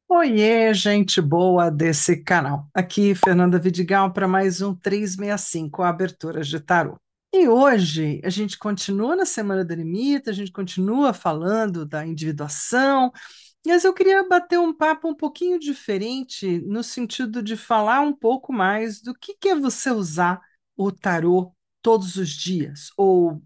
Oiê, gente boa desse canal. Aqui, Fernanda Vidigal, para mais um 365, Aberturas de Tarô. E hoje a gente continua na Semana do Eremita, a gente continua falando da individuação, mas eu queria bater um papo um pouquinho diferente, no sentido de falar um pouco mais do que é você usar o tarô todos os dias, ou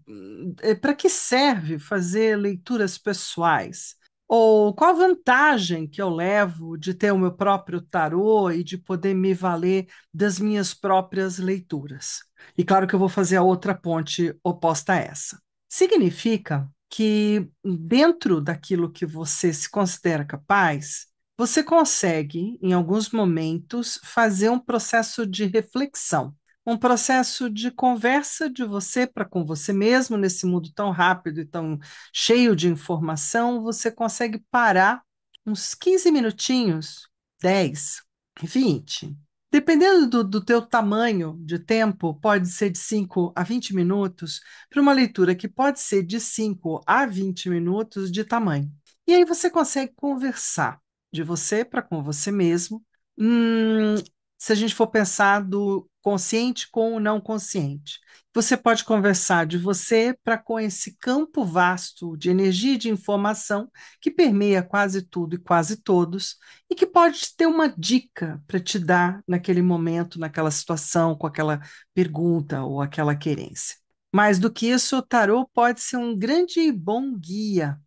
para que serve fazer leituras pessoais. Ou qual a vantagem que eu levo de ter o meu próprio tarô e de poder me valer das minhas próprias leituras? E claro que eu vou fazer a outra ponte oposta a essa. Significa que dentro daquilo que você se considera capaz, você consegue, em alguns momentos, fazer um processo de reflexão, um processo de conversa de você para com você mesmo nesse mundo tão rápido e tão cheio de informação, você consegue parar uns 15 minutinhos, 10, 20. Dependendo do teu tamanho de tempo, pode ser de 5 a 20 minutos, para uma leitura que pode ser de 5 a 20 minutos de tamanho. E aí você consegue conversar de você para com você mesmo. Hum, Se a gente for pensar do consciente com o não consciente, você pode conversar de você para com esse campo vasto de energia e de informação que permeia quase tudo e quase todos, e que pode ter uma dica para te dar naquele momento, naquela situação, com aquela pergunta ou aquela querência. Mais do que isso, o tarô pode ser um grande e bom guia.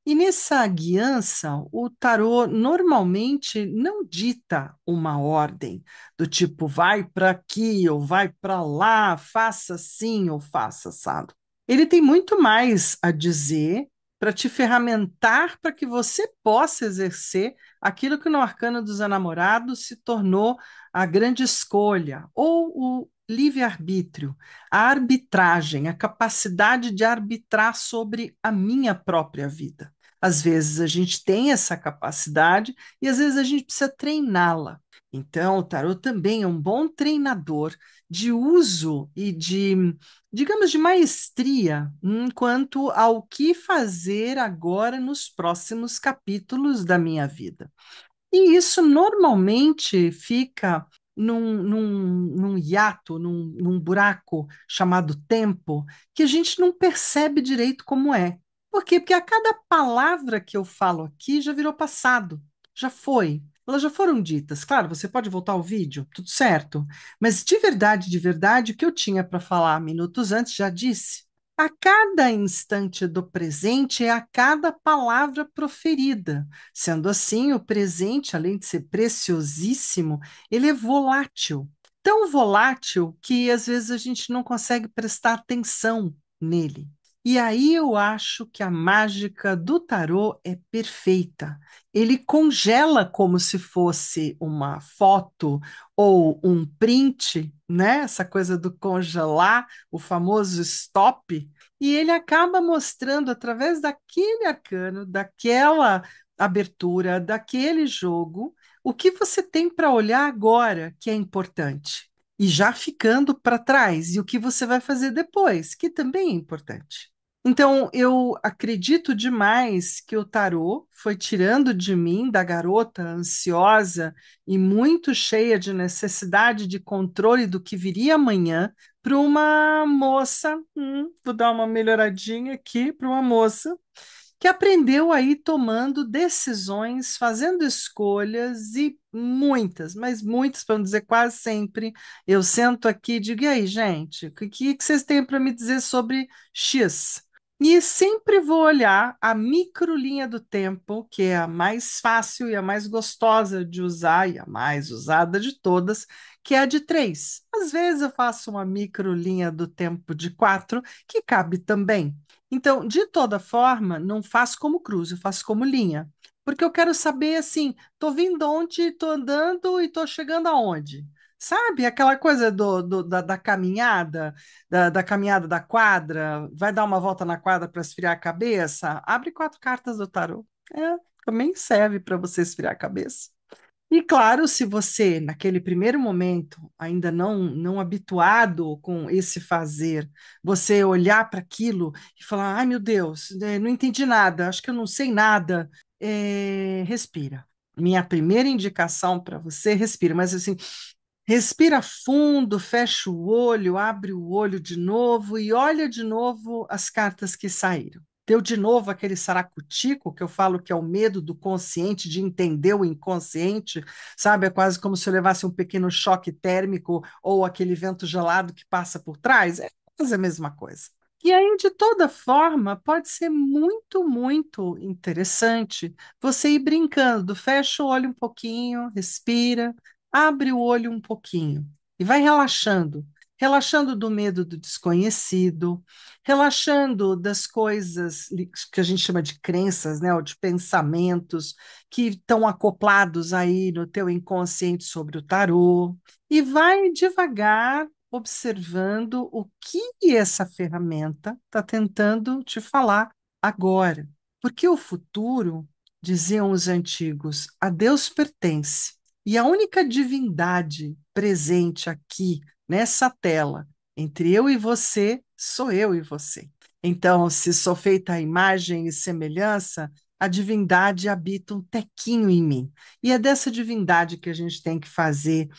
E nessa guiança, o tarô normalmente não dita uma ordem do tipo vai para aqui ou vai para lá, faça assim ou faça assado. Ele tem muito mais a dizer para te ferramentar para que você possa exercer aquilo que no Arcano dos Enamorados se tornou a grande escolha, ou o livre-arbítrio, a arbitragem, a capacidade de arbitrar sobre a minha própria vida. Às vezes a gente tem essa capacidade e às vezes a gente precisa treiná-la. Então, o tarot também é um bom treinador de uso e de, digamos, de maestria quanto ao que fazer agora nos próximos capítulos da minha vida. E isso normalmente fica num hiato, num buraco chamado tempo, que a gente não percebe direito como é. Por quê? Porque a cada palavra que eu falo aqui já virou passado, já foi. Elas já foram ditas. Claro, você pode voltar ao vídeo, tudo certo. Mas de verdade, o que eu tinha para falar minutos antes já disse. A cada instante do presente é a cada palavra proferida. Sendo assim, o presente, além de ser preciosíssimo, ele é volátil. Tão volátil que às vezes a gente não consegue prestar atenção nele. E aí eu acho que a mágica do tarô é perfeita. Ele congela como se fosse uma foto ou um print, né? Essa coisa do congelar, o famoso stop, e ele acaba mostrando através daquele arcano, daquela abertura daquele jogo, o que você tem para olhar agora que é importante. E já ficando para trás, e o que você vai fazer depois, que também é importante. Então, eu acredito demais que o tarô foi tirando de mim, da garota ansiosa e muito cheia de necessidade de controle do que viria amanhã, para uma moça, vou dar uma melhoradinha aqui, para uma moça que aprendeu aí tomando decisões, fazendo escolhas e muitas, mas muitas, para não dizer quase sempre, eu sento aqui e digo, e aí, gente, o que vocês têm para me dizer sobre X? E sempre vou olhar a microlinha do tempo, que é a mais fácil e a mais gostosa de usar e a mais usada de todas, que é a de 3. Às vezes eu faço uma microlinha do tempo de 4, que cabe também. Então, de toda forma, não faço como cruz, eu faço como linha. Porque eu quero saber assim, tô vindo onde, tô andando e tô chegando aonde. Sabe? Aquela coisa da caminhada, da caminhada da quadra, vai dar uma volta na quadra para esfriar a cabeça? Abre 4 cartas do tarô. É, também serve para você esfriar a cabeça. E claro, se você, naquele primeiro momento, ainda não habituado com esse fazer, você olhar para aquilo e falar: ai meu Deus, não entendi nada, acho que eu não sei nada, respira. minha primeira indicação para você, respira, mas assim, respira fundo, fecha o olho, abre o olho de novo e olha de novo as cartas que saíram. Deu de novo aquele saracutico que eu falo que é o medo do consciente de entender o inconsciente, sabe? É quase como se eu levasse um pequeno choque térmico ou aquele vento gelado que passa por trás. É quase a mesma coisa. E aí, de toda forma, pode ser muito, muito interessante você ir brincando. Fecha o olho um pouquinho, respira, abre o olho um pouquinho e vai relaxando. Relaxando do medo do desconhecido, relaxando das coisas que a gente chama de crenças, né, ou de pensamentos que estão acoplados aí no teu inconsciente sobre o tarô, e vai devagar observando o que essa ferramenta está tentando te falar agora. Porque o futuro, diziam os antigos, a Deus pertence. E a única divindade presente aqui nessa tela, entre eu e você, sou eu e você. Então, se sou feita a imagem e semelhança, a divindade habita um tequinho em mim. E é dessa divindade que a gente tem que fazer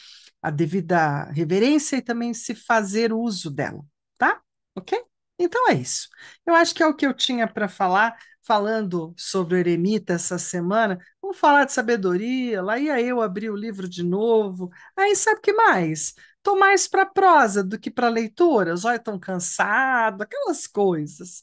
a devida reverência e também se fazer uso dela, tá? Ok? Então é isso. Eu acho que é o que eu tinha para falar, falando sobre o eremita essa semana. Vamos falar de sabedoria, lá ia eu abrir o livro de novo. Aí sabe o que mais? Estou mais para prosa do que para leitura, os olhos estão cansados, aquelas coisas.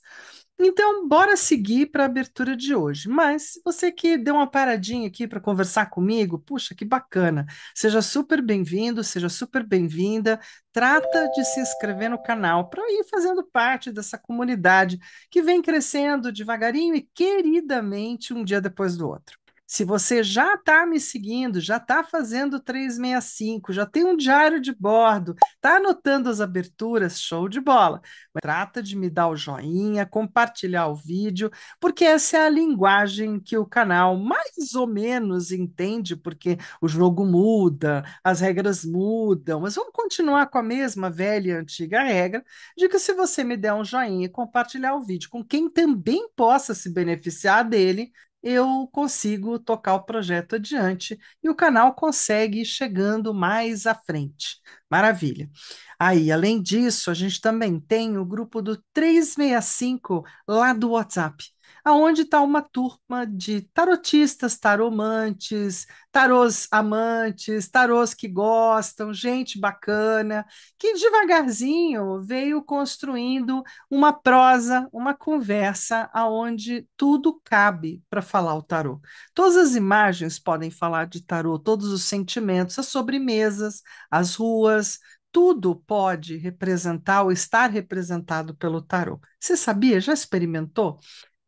Então, bora seguir para a abertura de hoje. Mas você que deu uma paradinha aqui para conversar comigo, puxa, que bacana. Seja super bem-vindo, seja super bem-vinda. Trata de se inscrever no canal para ir fazendo parte dessa comunidade que vem crescendo devagarinho e queridamente um dia depois do outro. Se você já está me seguindo, já está fazendo 365, já tem um diário de bordo, está anotando as aberturas, show de bola. Trata de me dar o joinha, compartilhar o vídeo, porque essa é a linguagem que o canal mais ou menos entende, porque o jogo muda, as regras mudam, mas vamos continuar com a mesma velha e antiga regra de que se você me der um joinha e compartilhar o vídeo com quem também possa se beneficiar dele, eu consigo tocar o projeto adiante e o canal consegue ir chegando mais à frente. Maravilha. Aí, além disso, a gente também tem o grupo do 365 lá do WhatsApp, aonde está uma turma de tarotistas, taromantes, tarôs amantes, tarôs que gostam, gente bacana, que devagarzinho veio construindo uma prosa, uma conversa aonde tudo cabe para falar o tarô. Todas as imagens podem falar de tarô, todos os sentimentos, as sobremesas, as ruas, tudo pode representar ou estar representado pelo tarô. Você sabia? Já experimentou?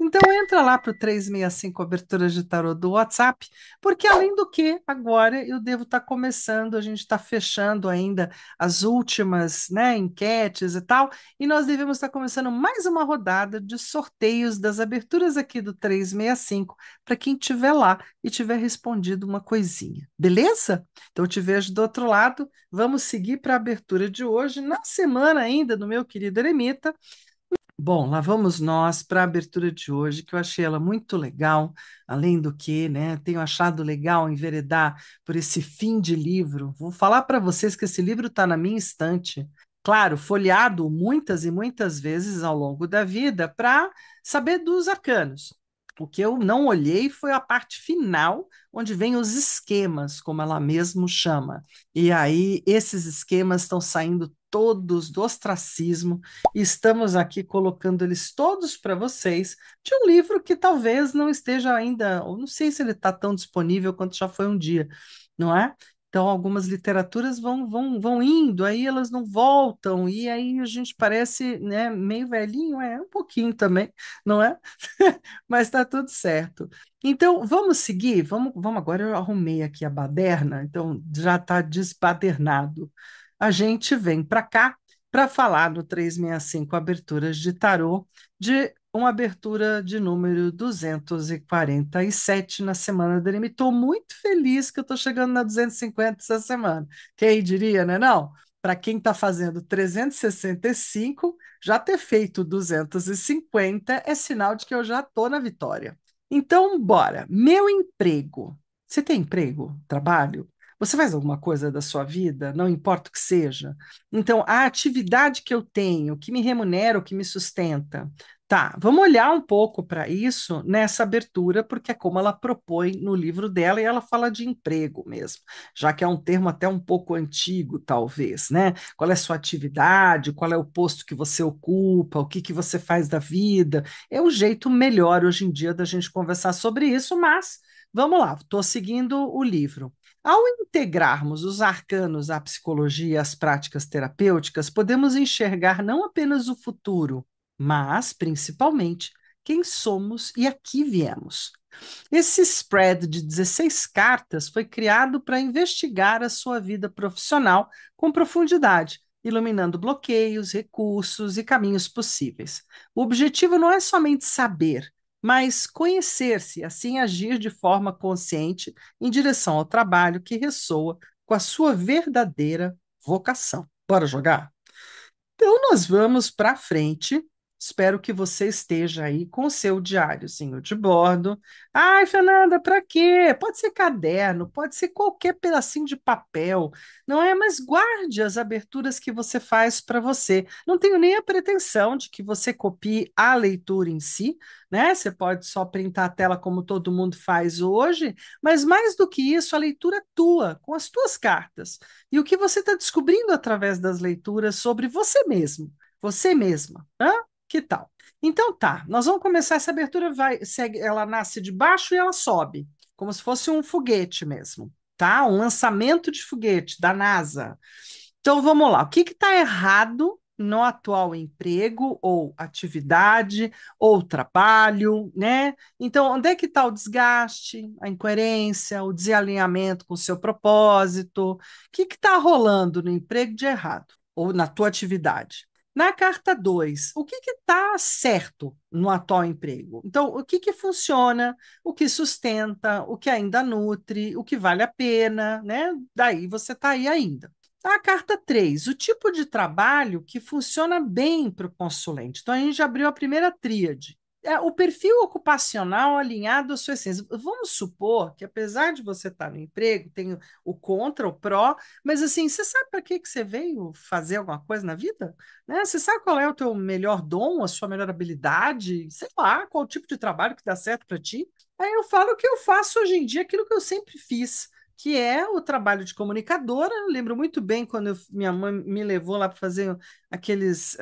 Então entra lá para o 365 Aberturas de Tarô do WhatsApp, porque além do que, agora eu devo estar começando, a gente está fechando ainda as últimas, né, enquetes e tal, e nós devemos estar começando mais uma rodada de sorteios das aberturas aqui do 365 para quem estiver lá e tiver respondido uma coisinha. Beleza? Então eu te vejo do outro lado. Vamos seguir para a abertura de hoje, na semana ainda do meu querido Eremita. Bom, lá vamos nós para a abertura de hoje, que eu achei ela muito legal, além do que, né, tenho achado legal enveredar por esse fim de livro. Vou falar para vocês que esse livro está na minha estante, claro, folheado muitas e muitas vezes ao longo da vida para saber dos arcanos. O que eu não olhei foi a parte final, onde vem os esquemas, como ela mesmo chama. E aí, esses esquemas estão saindo todos do ostracismo e estamos aqui colocando eles todos para vocês de um livro que talvez não esteja ainda, ou não sei se ele está tão disponível quanto já foi um dia, não é? Então, algumas literaturas vão indo, aí elas não voltam, e aí a gente parece, né, meio velhinho, é um pouquinho também, não é? Mas está tudo certo. Então, vamos seguir? Vamos agora. Eu arrumei aqui a baderna, então já está desbadernado. A gente vem para cá para falar do 365 Aberturas de Tarô, de uma abertura de número 247 na semana dele. Estou muito feliz que eu estou chegando na 250 essa semana. Quem diria, né? Não? Para quem está fazendo 365, já ter feito 250 é sinal de que eu já estou na vitória. Então, bora. Meu emprego. Você tem emprego, trabalho? Você faz alguma coisa da sua vida, não importa o que seja? Então, a atividade que eu tenho, que me remunera, o que me sustenta. Tá, vamos olhar um pouco para isso nessa abertura, porque é como ela propõe no livro dela e ela fala de emprego mesmo, já que é um termo até um pouco antigo, talvez, né? Qual é a sua atividade, qual é o posto que você ocupa, o que que você faz da vida? É o jeito melhor hoje em dia da gente conversar sobre isso, mas vamos lá, estou seguindo o livro. Ao integrarmos os arcanos à psicologia e às práticas terapêuticas, podemos enxergar não apenas o futuro, mas, principalmente, quem somos e a que viemos. Esse spread de 16 cartas foi criado para investigar a sua vida profissional com profundidade, iluminando bloqueios, recursos e caminhos possíveis. O objetivo não é somente saber, mas conhecer-se, assim agir de forma consciente em direção ao trabalho que ressoa com a sua verdadeira vocação. Bora jogar? Então, nós vamos para frente. Espero que você esteja aí com o seu diáriozinho de bordo. Ai, Fernanda, para quê? Pode ser caderno, pode ser qualquer pedacinho de papel, não é? Mas guarde as aberturas que você faz para você. Não tenho nem a pretensão de que você copie a leitura em si, né? Você pode só printar a tela como todo mundo faz hoje, mas mais do que isso, a leitura é tua, com as tuas cartas. E o que você está descobrindo através das leituras sobre você mesmo, você mesma. Hã? Que tal? Então tá, nós vamos começar essa abertura, vai, segue, ela nasce de baixo e ela sobe, como se fosse um foguete mesmo, tá? Um lançamento de foguete da NASA. Então vamos lá, o que está errado no atual emprego ou atividade ou trabalho, né? Então, onde é que está o desgaste, a incoerência, o desalinhamento com o seu propósito? O que está rolando no emprego de errado ou na tua atividade? Na carta 2, o que está certo no atual emprego? Então, o que funciona, o que sustenta, o que ainda nutre, o que vale a pena, né? Daí você está aí ainda. A carta 3, o tipo de trabalho que funciona bem para o consulente. Então, a gente já abriu a primeira tríade. É, o perfil ocupacional alinhado à sua essência. Vamos supor que, apesar de você estar no emprego, tem o contra, o pró, mas assim, você sabe para que você veio fazer alguma coisa na vida? Né? Você sabe qual é o teu melhor dom, a sua melhor habilidade? Sei lá, qual o tipo de trabalho que dá certo para ti? Aí eu falo que eu faço hoje em dia aquilo que eu sempre fiz, que é o trabalho de comunicadora. Eu lembro muito bem quando minha mãe me levou lá para fazer aqueles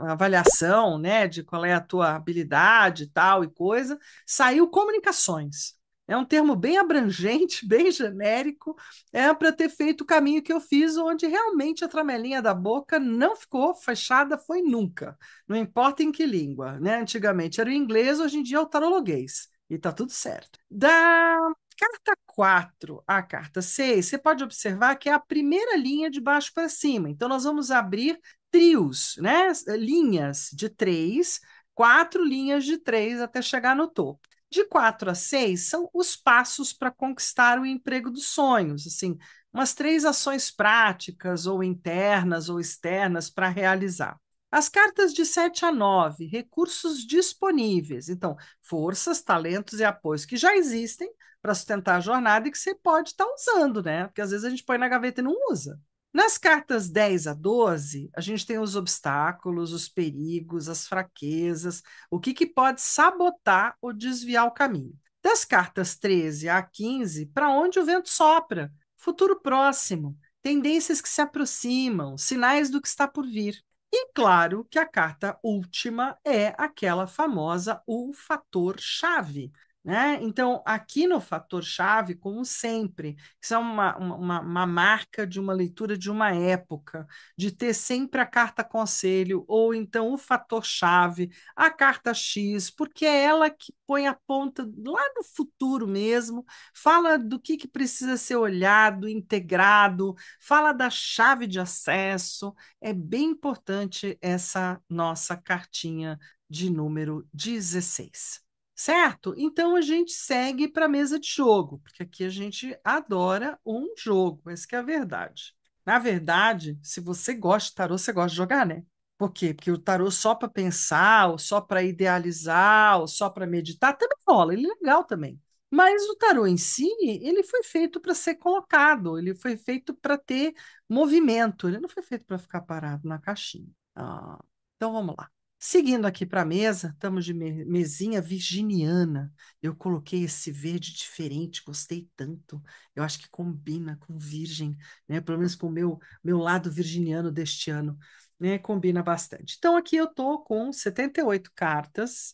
avaliação, né, de qual é a tua habilidade e tal e coisa. Saiu comunicações. É um termo bem abrangente, bem genérico, é para ter feito o caminho que eu fiz, onde realmente a tramelinha da boca não ficou fechada, foi nunca. Não importa em que língua, né? Antigamente era o inglês, hoje em dia é o tarologuês. E tá tudo certo. Da carta 4 à carta 6, você pode observar que é a primeira linha de baixo para cima. Então, nós vamos abrir trios, né? Linhas de 3, 4 linhas de 3 até chegar no topo. De 4 a 6 são os passos para conquistar o emprego dos sonhos, assim, umas 3 ações práticas, ou internas ou externas, para realizar. As cartas de 7 a 9, recursos disponíveis. Então, forças, talentos e apoios que já existem para sustentar a jornada e que você pode estar usando, né? Porque às vezes a gente põe na gaveta e não usa. Nas cartas 10 a 12, a gente tem os obstáculos, os perigos, as fraquezas, o que pode sabotar ou desviar o caminho. Das cartas 13 a 15, para onde o vento sopra, futuro próximo, tendências que se aproximam, sinais do que está por vir. E claro que a carta última é aquela famosa o fator chave, né? Então, aqui no fator chave, como sempre, isso é uma marca de uma leitura de uma época, de ter sempre a carta conselho, ou então o fator chave, a carta X, porque é ela que põe a ponta lá no futuro mesmo, fala do que precisa ser olhado, integrado, fala da chave de acesso. É bem importante essa nossa cartinha de número 16. Certo? Então a gente segue para a mesa de jogo, porque aqui a gente adora um jogo, essa que é a verdade. Na verdade, se você gosta de tarô, você gosta de jogar, né? Por quê? Porque o tarô só para pensar, ou só para idealizar, ou só para meditar, também rola, ele é legal também. Mas o tarô em si, ele foi feito para ser colocado, ele foi feito para ter movimento, ele não foi feito para ficar parado na caixinha. Ah, então vamos lá. Seguindo aqui para a mesa, estamos de mesinha virginiana. Eu coloquei esse verde diferente, gostei tanto. Eu acho que combina com virgem, né? Pelo menos com o meu lado virginiano deste ano, né? Combina bastante. Então aqui eu tô com 78 cartas,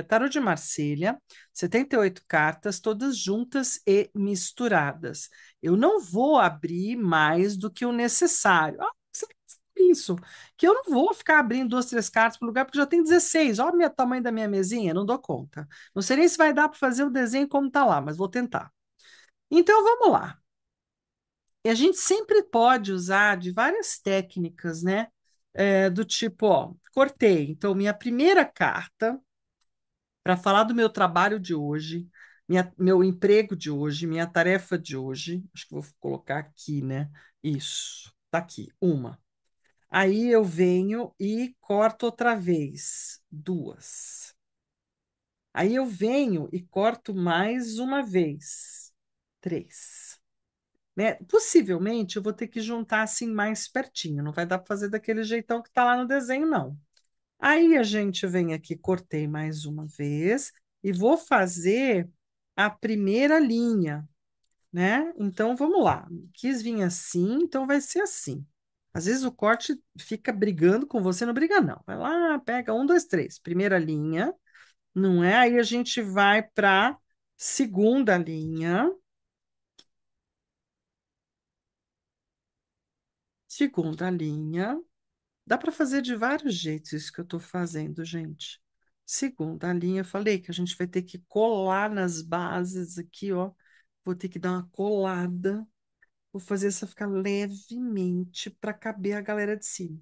tarô de Marselha, 78 cartas, todas juntas e misturadas. Eu não vou abrir mais do que o necessário. Ah, você tem isso, que eu não vou ficar abrindo duas, três cartas por lugar, porque já tem 16. Olha o tamanho da minha mesinha, não dou conta. Não sei nem se vai dar para fazer o desenho como está lá, mas vou tentar. Então vamos lá. E a gente sempre pode usar de várias técnicas, né? Do tipo, ó, cortei. Então, minha primeira carta para falar do meu trabalho de hoje, meu emprego de hoje, minha tarefa de hoje. Acho que vou colocar aqui, né? Isso, tá aqui, uma. Aí eu venho e corto outra vez, duas. Aí eu venho e corto mais uma vez, três. Né? Possivelmente eu vou ter que juntar assim mais pertinho, não vai dar para fazer daquele jeitão que está lá no desenho, não. Aí a gente vem aqui, cortei mais uma vez e vou fazer a primeira linha, né? Então vamos lá. Quis vir assim, então vai ser assim. Às vezes o corte fica brigando com você, não briga, não. Vai lá, pega um, dois, três. Primeira linha, não é? Aí a gente vai para segunda linha. Segunda linha. Dá para fazer de vários jeitos isso que eu estou fazendo, gente. Segunda linha, eu falei que a gente vai ter que colar nas bases aqui, ó. Vou ter que dar uma colada. Vou fazer essa ficar levemente para caber a galera de cima.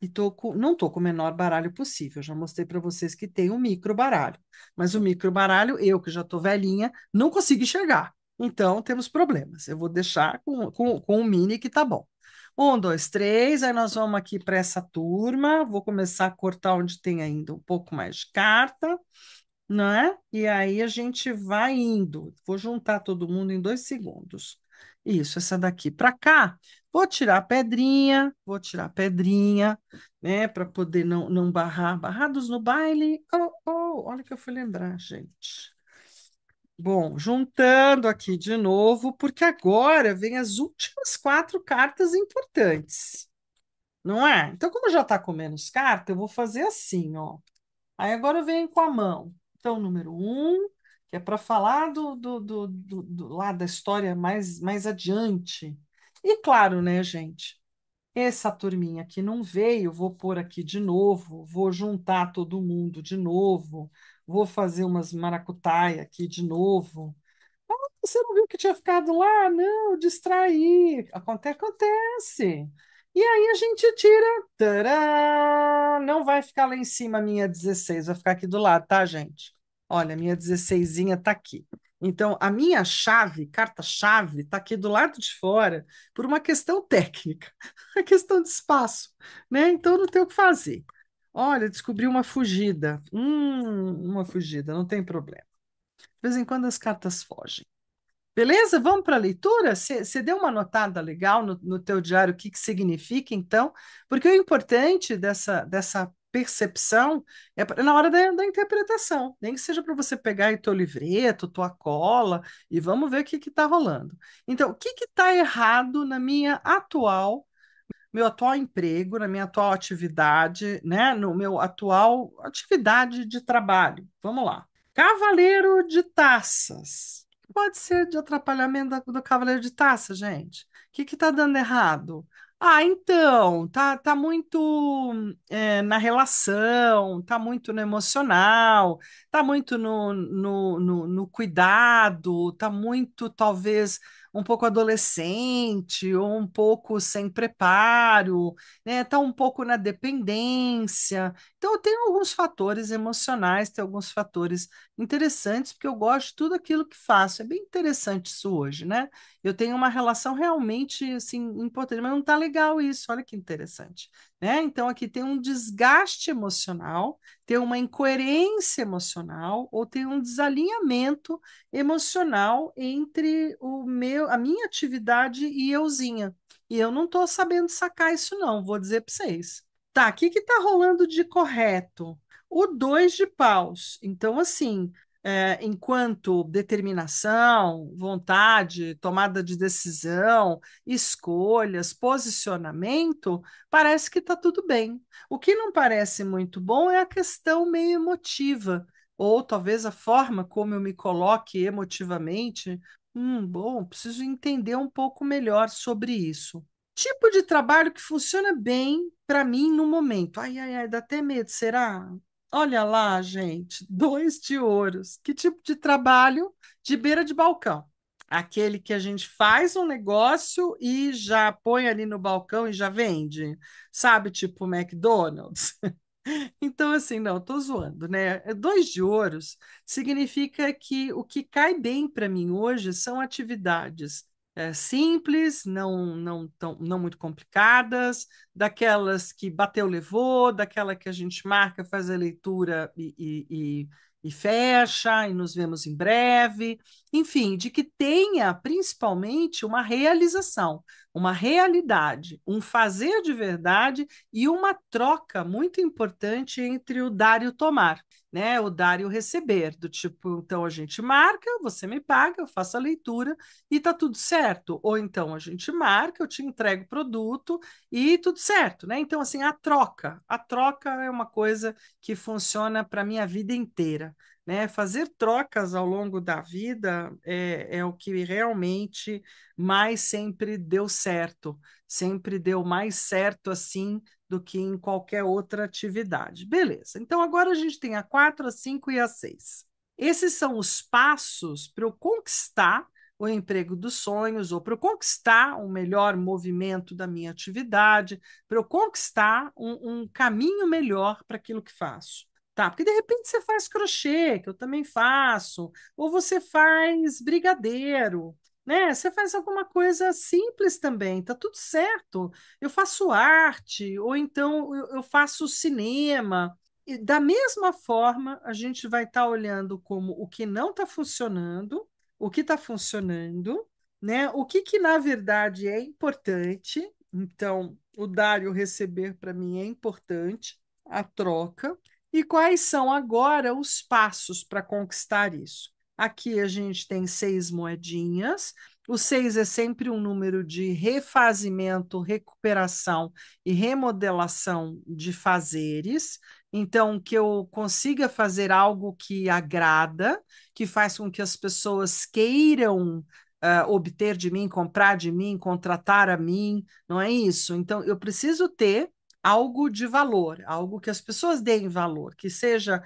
E não tô com o menor baralho possível. Já mostrei para vocês que tem um micro baralho. Mas o micro baralho, eu que já estou velhinha, não consigo enxergar. Então temos problemas. Eu vou deixar com o mini que tá bom. Um, dois, três. Aí nós vamos aqui para essa turma. Vou começar a cortar onde tem ainda um pouco mais de carta, não é? E aí a gente vai indo. Vou juntar todo mundo em 2 segundos. Isso, essa daqui para cá. Vou tirar a pedrinha, né, para poder não barrar. Barrados no baile. Oh, oh, olha o que eu fui lembrar, gente. Bom, juntando aqui de novo, porque agora vem as últimas 4 cartas importantes, não é? Então, como já está com menos carta, eu vou fazer assim, ó. Aí agora eu venho com a mão. Então, número 1, que é para falar lá da história mais adiante. E claro, né, gente? Essa turminha aqui não veio, vou pôr aqui de novo, vou juntar todo mundo de novo, vou fazer umas maracutaia aqui de novo. Você não viu que tinha ficado lá? Não, distraí. Acontece. E aí a gente tira. Tadã! Não vai ficar lá em cima a minha 16, vai ficar aqui do lado, tá, gente? Olha, a minha 16zinha tá aqui. Então, a minha chave, carta-chave, tá aqui do lado de fora por uma questão técnica, uma questão de espaço, né? Então, não tem o que fazer. Olha, descobri uma fugida. Uma fugida, não tem problema. De vez em quando as cartas fogem. Beleza? Vamos para a leitura? Você deu uma notada legal no teu diário o que significa, então? Porque o importante dessa percepção é na hora da interpretação, nem que seja para você pegar aí teu livreto, tua cola, e vamos ver o que está rolando. Então, o que está errado na meu atual emprego, na minha atual atividade, né? No meu atual atividade de trabalho? Vamos lá. Cavaleiro de Taças. Pode ser de atrapalhamento do Cavaleiro de Taças, gente. O que que tá dando errado? Ah, então, tá muito na relação, tá muito no emocional, tá muito no cuidado, tá muito, talvez, um pouco adolescente, ou um pouco sem preparo, né? Tá um pouco na dependência. Então, tem alguns fatores emocionais, tem alguns fatores interessantes, porque eu gosto de tudo aquilo que faço. É bem interessante isso hoje, né? Eu tenho uma relação realmente assim importante, mas não está legal. legal isso, olha que interessante, né? Então aqui tem um desgaste emocional, tem uma incoerência emocional ou tem um desalinhamento emocional entre a minha atividade e euzinha. E eu não estou sabendo sacar isso não, vou dizer para vocês. Tá, o que está rolando de correto? O dois de paus. Então, assim, enquanto determinação, vontade, tomada de decisão, escolhas, posicionamento, parece que está tudo bem. O que não parece muito bom é a questão meio emotiva, ou talvez a forma como eu me coloque emotivamente. Bom, preciso entender um pouco melhor sobre isso. Tipo de trabalho que funciona bem para mim no momento. Ai, ai, ai, dá até medo, será? Olha lá, gente, dois de ouros. Que tipo de trabalho? De beira de balcão. Aquele que a gente faz um negócio e já põe ali no balcão e já vende. Sabe, tipo McDonald's? Então, assim, não, estou zoando, né? Dois de ouros significa que o que cai bem para mim hoje são atividades simples, não muito complicadas, daquelas que bateu, levou, daquela que a gente marca, faz a leitura e fecha, e nos vemos em breve. Enfim, de que tenha principalmente uma realização, uma realidade, um fazer de verdade e uma troca muito importante entre o dar e o tomar, né? O dar e o receber, do tipo, então a gente marca, você me paga, eu faço a leitura e tá tudo certo. Ou então a gente marca, eu te entrego o produto e tudo certo, né? Então, assim, a troca é uma coisa que funciona para a minha vida inteira. Né? Fazer trocas ao longo da vida é o que realmente mais sempre deu certo, sempre deu mais certo assim do que em qualquer outra atividade. Beleza, então agora a gente tem a 4, a 5 e a 6. Esses são os passos para eu conquistar o emprego dos sonhos, ou para eu conquistar um melhor movimento da minha atividade, para eu conquistar um caminho melhor para aquilo que faço. Tá, porque de repente você faz crochê, que eu também faço, ou você faz brigadeiro, né? Você faz alguma coisa simples também, tá tudo certo. Eu faço arte, ou então eu faço cinema. E da mesma forma, a gente vai estar olhando como o que não está funcionando, o que está funcionando, né? O que que na verdade é importante. Então, o dar e o receber para mim é importante, a troca. E quais são agora os passos para conquistar isso? Aqui a gente tem 6 moedinhas. O 6 é sempre um número de refazimento, recuperação e remodelação de fazeres. Então, que eu consiga fazer algo que agrada, que faz com que as pessoas queiram obter de mim, comprar de mim, contratar a mim, não é isso? Então, eu preciso ter algo de valor, algo que as pessoas deem valor, que seja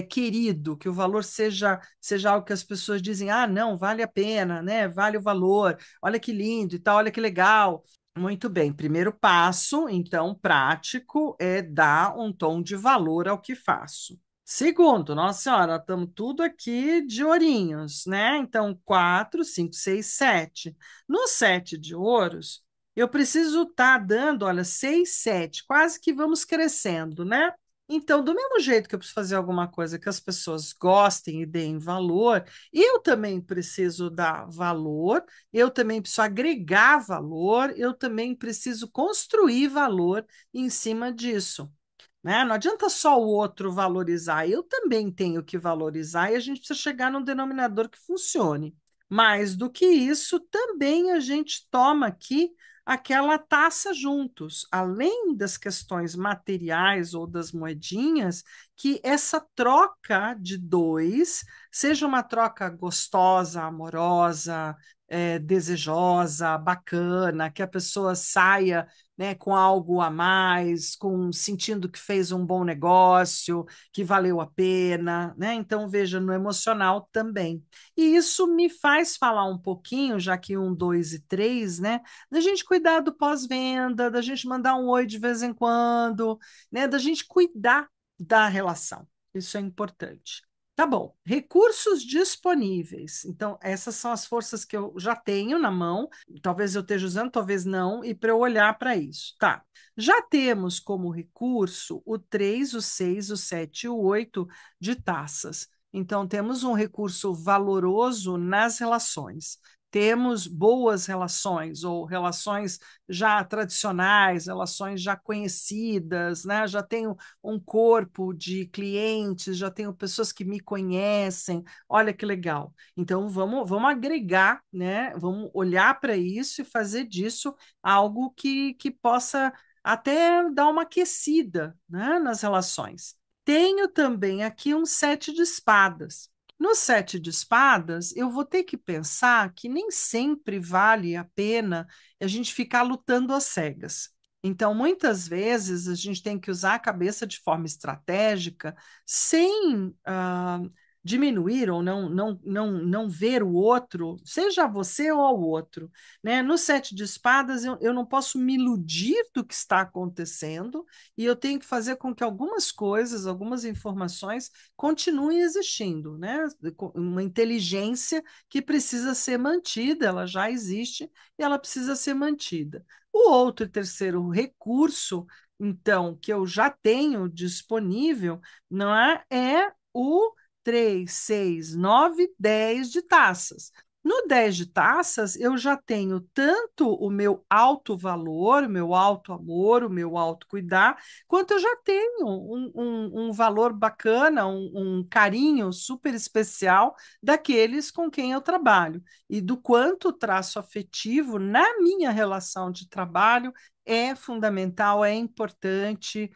querido, que o valor seja algo que as pessoas dizem, ah, não, vale a pena, né? Vale o valor, olha que lindo e tal, olha que legal. Muito bem, primeiro passo, então, prático, é dar um tom de valor ao que faço. Segundo, nossa senhora, estamos tudo aqui de ourinhos, né? Então, 4, 5, 6, 7. No 7 de ouros, eu preciso estar dando, olha, 6, 7, quase que vamos crescendo, né? Então, do mesmo jeito que eu preciso fazer alguma coisa que as pessoas gostem e deem valor, eu também preciso dar valor, eu também preciso agregar valor, eu também preciso construir valor em cima disso. Né? Não adianta só o outro valorizar, eu também tenho que valorizar e a gente precisa chegar num denominador que funcione. Mais do que isso, também a gente toma aqui aquela taça juntos, além das questões materiais ou das moedinhas, que essa troca de dois seja uma troca gostosa, amorosa, desejosa, bacana, que a pessoa saia, né, com algo a mais, com sentindo que fez um bom negócio, que valeu a pena, né? Então veja no emocional também. E isso me faz falar um pouquinho, já que um, dois e três, né? Da gente cuidar do pós-venda, da gente mandar um oi de vez em quando, né? Da gente cuidar da relação. Isso é importante. Tá bom. Recursos disponíveis. Então, essas são as forças que eu já tenho na mão. Talvez eu esteja usando, talvez não, e para eu olhar para isso. Tá. Já temos como recurso o 3, o 6, o 7 e o 8 de taças. Então, temos um recurso valoroso nas relações. Temos boas relações, ou relações já tradicionais, relações já conhecidas, né? Já tenho um corpo de clientes, já tenho pessoas que me conhecem. Olha que legal. Então vamos agregar, né? Vamos olhar para isso e fazer disso algo que possa até dar uma aquecida, né, nas relações. Tenho também aqui um sete de espadas. No sete de espadas, eu vou ter que pensar que nem sempre vale a pena a gente ficar lutando às cegas. Então, muitas vezes, a gente tem que usar a cabeça de forma estratégica, sem diminuir ou não ver o outro, seja você ou ao outro. Né? No sete de espadas, eu não posso me iludir do que está acontecendo, e eu tenho que fazer com que algumas coisas, algumas informações continuem existindo. Né? Uma inteligência que precisa ser mantida, ela já existe e ela precisa ser mantida. O outro e terceiro recurso, então, que eu já tenho disponível, não é o 3, 6, 9, 10 de taças. No 10 de taças, eu já tenho tanto o meu alto valor, o meu alto amor, o meu alto cuidar, quanto eu já tenho um valor bacana, um carinho super especial daqueles com quem eu trabalho e do quanto o traço afetivo na minha relação de trabalho é fundamental, é importante,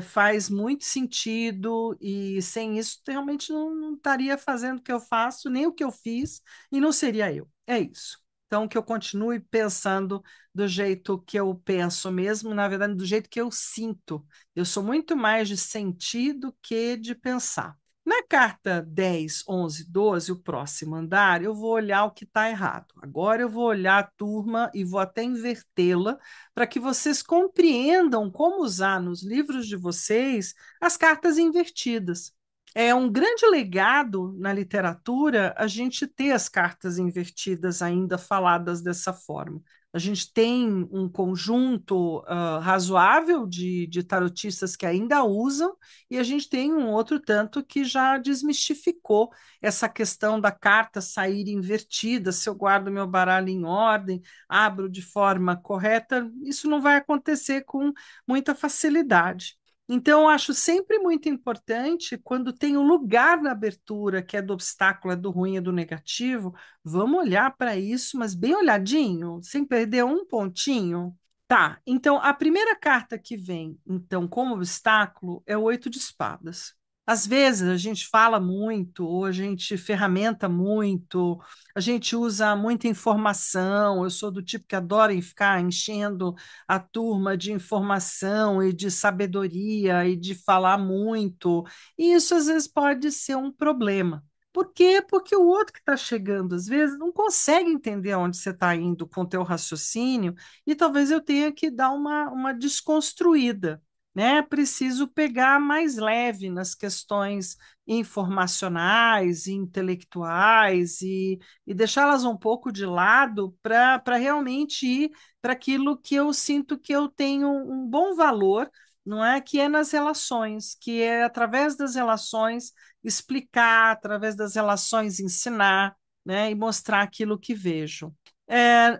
faz muito sentido, e sem isso realmente não estaria fazendo o que eu faço, nem o que eu fiz, e não seria eu. É isso. Então, que eu continue pensando do jeito que eu penso mesmo, na verdade, do jeito que eu sinto. Eu sou muito mais de sentir do que de pensar. Na carta 10, 11, 12, o próximo andar, eu vou olhar o que está errado. Agora eu vou olhar a turma e vou até invertê-la para que vocês compreendam como usar nos livros de vocês as cartas invertidas. É um grande legado na literatura a gente ter as cartas invertidas ainda faladas dessa forma. A gente tem um conjunto razoável de tarotistas que ainda usam, e a gente tem um outro tanto que já desmistificou essa questão da carta sair invertida. Se eu guardo meu baralho em ordem, abro de forma correta, isso não vai acontecer com muita facilidade. Então, eu acho sempre muito importante, quando tem um lugar na abertura que é do obstáculo, é do ruim, é do negativo, vamos olhar para isso, mas bem olhadinho, sem perder um pontinho. Tá, então a primeira carta que vem, então, como obstáculo é o oito de espadas. Às vezes a gente fala muito, ou a gente ferramenta muito, a gente usa muita informação. Eu sou do tipo que adora ficar enchendo a turma de informação e de sabedoria e de falar muito. E isso às vezes pode ser um problema. Por quê? Porque o outro que está chegando, às vezes, não consegue entender aonde você está indo com o teu raciocínio, e talvez eu tenha que dar uma desconstruída, né? Preciso pegar mais leve nas questões informacionais e intelectuais, e deixá-las um pouco de lado para realmente ir para aquilo que eu sinto que eu tenho um bom valor, não é? Que é nas relações, que é através das relações explicar, através das relações ensinar, né? E mostrar aquilo que vejo.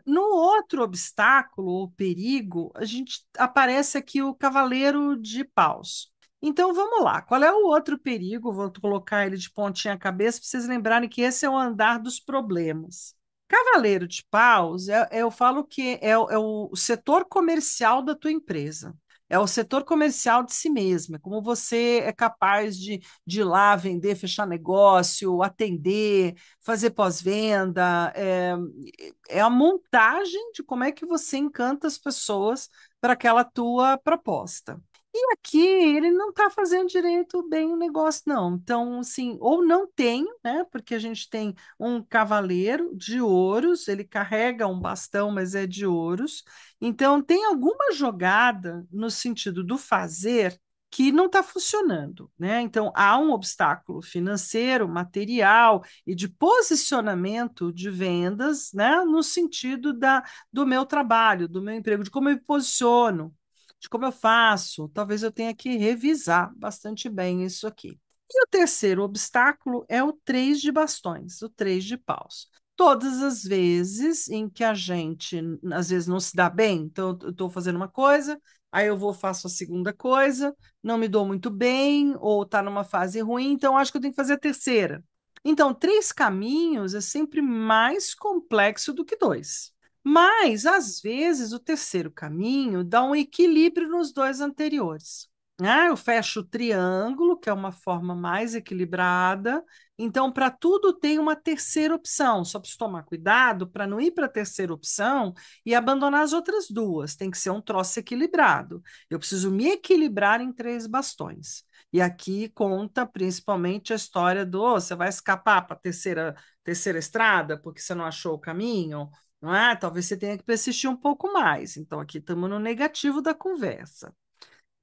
No outro obstáculo, o perigo, a gente aparece aqui o cavaleiro de paus. Então vamos lá, qual é o outro perigo? Vou colocar ele de pontinha cabeça para vocês lembrarem que esse é o andar dos problemas. Cavaleiro de paus, eu falo que é o setor comercial da tua empresa. É o setor comercial de si mesmo, é como você é capaz de ir lá vender, fechar negócio, atender, fazer pós-venda, é a montagem de como é que você encanta as pessoas para aquela tua proposta. E aqui ele não está fazendo direito bem o negócio, não. Então, assim, ou não tem, né? Porque a gente tem um cavaleiro de ouros, ele carrega um bastão, mas é de ouros. Então, tem alguma jogada no sentido do fazer que não está funcionando, né? Então, há um obstáculo financeiro, material e de posicionamento de vendas, né? No sentido do meu trabalho, do meu emprego, de como eu me posiciono, de como eu faço. Talvez eu tenha que revisar bastante bem isso aqui. E o terceiro obstáculo é o 3 de bastões, o 3 de paus. Todas as vezes em que a gente, às vezes, não se dá bem, então eu estou fazendo uma coisa, aí eu vou faço a segunda coisa, não me dou muito bem, ou está numa fase ruim, então acho que eu tenho que fazer a terceira. Então, três caminhos é sempre mais complexo do que dois. Mas, às vezes, o terceiro caminho dá um equilíbrio nos dois anteriores. Eu fecho o triângulo, que é uma forma mais equilibrada. Então, para tudo tem uma terceira opção. Só preciso tomar cuidado para não ir para a terceira opção e abandonar as outras duas. Tem que ser um troço equilibrado. Eu preciso me equilibrar em três bastões. E aqui conta principalmente a história do você vai escapar para a terceira estrada porque você não achou o caminho, não é? Talvez você tenha que persistir um pouco mais. Então, aqui estamos no negativo da conversa.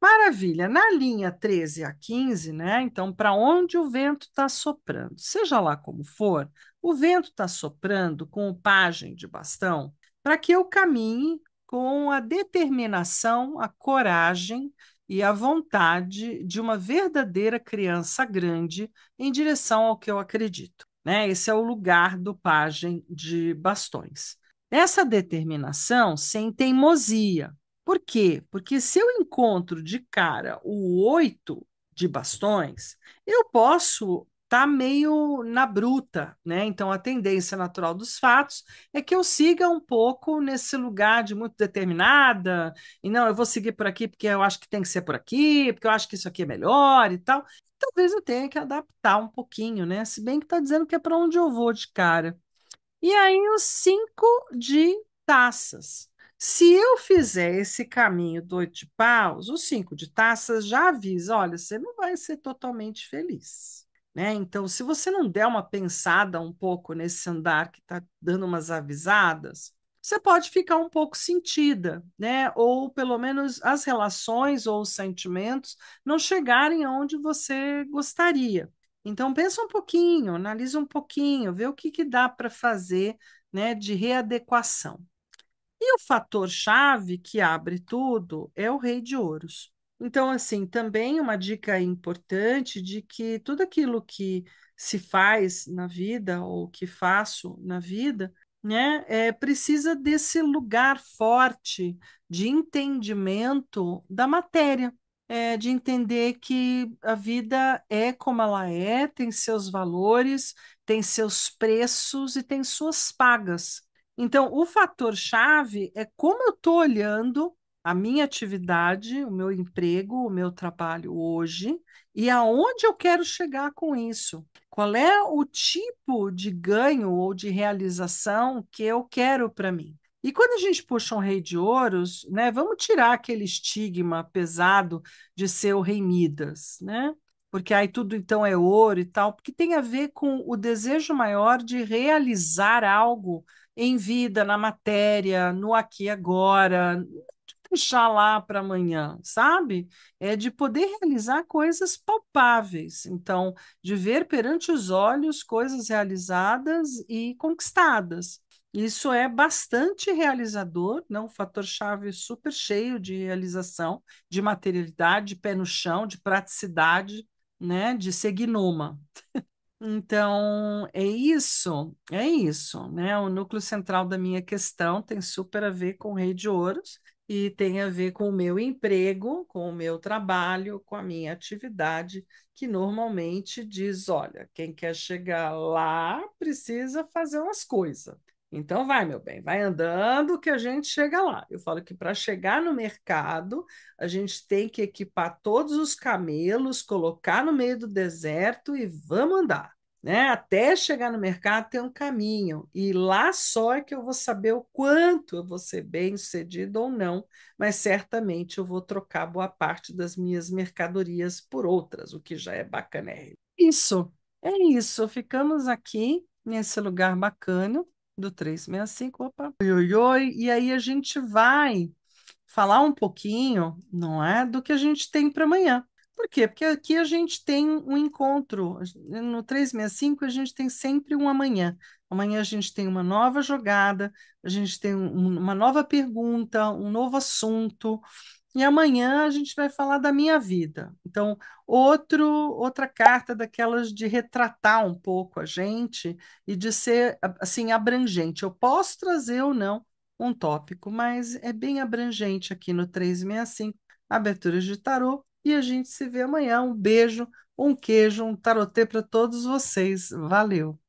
Maravilha. Na linha 13 a 15, né? Então, para onde o vento está soprando? Seja lá como for, o vento está soprando com o pajem de bastão para que eu caminhe com a determinação, a coragem e a vontade de uma verdadeira criança grande em direção ao que eu acredito, né? Esse é o lugar do pajem de bastões. Essa determinação sem teimosia. Por quê? Porque se eu encontro de cara o 8 de bastões, eu posso estar meio na bruta, né? Então, a tendência natural dos fatos é que eu siga um pouco nesse lugar de muito determinada, e não, eu vou seguir por aqui porque eu acho que tem que ser por aqui, porque eu acho que isso aqui é melhor e tal. Talvez eu tenha que adaptar um pouquinho, né? Se bem que está dizendo que é para onde eu vou de cara. E aí, os 5 de taças. Se eu fizer esse caminho do 8 de paus, os 5 de taças já avisa: olha, você não vai ser totalmente feliz. Né? Então, se você não der uma pensada um pouco nesse andar que está dando umas avisadas, você pode ficar um pouco sentida, né? Ou pelo menos as relações ou os sentimentos não chegarem aonde você gostaria. Então, pensa um pouquinho, analisa um pouquinho, vê o que dá para fazer, né, de readequação. E o fator chave que abre tudo é o rei de ouros. Então, assim, também uma dica importante de que tudo aquilo que se faz na vida ou que faço na vida, né, precisa desse lugar forte de entendimento da matéria, de entender que a vida é como ela é, tem seus valores, tem seus preços e tem suas pagas. Então, o fator chave é como eu estou olhando a minha atividade, o meu emprego, o meu trabalho hoje e aonde eu quero chegar com isso. Qual é o tipo de ganho ou de realização que eu quero para mim? E quando a gente puxa um rei de ouros, né, vamos tirar aquele estigma pesado de ser o rei Midas, né? Porque aí tudo então é ouro e tal, porque tem a ver com o desejo maior de realizar algo em vida, na matéria, no aqui e agora, deixar lá para amanhã, sabe? É de poder realizar coisas palpáveis. Então, de ver perante os olhos coisas realizadas e conquistadas. Isso é bastante realizador, né? Um fator-chave super cheio de realização, de materialidade, de pé no chão, de praticidade, né? De ser gnoma. Então, é isso, né? O núcleo central da minha questão tem super a ver com o Rei de Ouros e tem a ver com o meu emprego, com o meu trabalho, com a minha atividade, que normalmente diz: olha, quem quer chegar lá precisa fazer umas coisas. Então, vai, meu bem, vai andando que a gente chega lá. Eu falo que para chegar no mercado, a gente tem que equipar todos os camelos, colocar no meio do deserto e vamos andar, né? Até chegar no mercado tem um caminho, e lá só é que eu vou saber o quanto eu vou ser bem-sucedido ou não, mas certamente eu vou trocar boa parte das minhas mercadorias por outras, o que já é bacanérrimo. Isso, é isso. Ficamos aqui nesse lugar bacana do 365. Opa, oi, oi, oi, e aí a gente vai falar um pouquinho, não é, do que a gente tem para amanhã. Por quê? Porque aqui a gente tem um encontro. No 365 a gente tem sempre um amanhã. Amanhã a gente tem uma nova jogada, a gente tem uma nova pergunta, um novo assunto. E amanhã a gente vai falar da minha vida. Então, outra carta daquelas de retratar um pouco a gente e de ser assim abrangente. Eu posso trazer ou não um tópico, mas é bem abrangente aqui no 365, aberturas de tarô, e a gente se vê amanhã. Um beijo, um queijo, um tarotê para todos vocês. Valeu!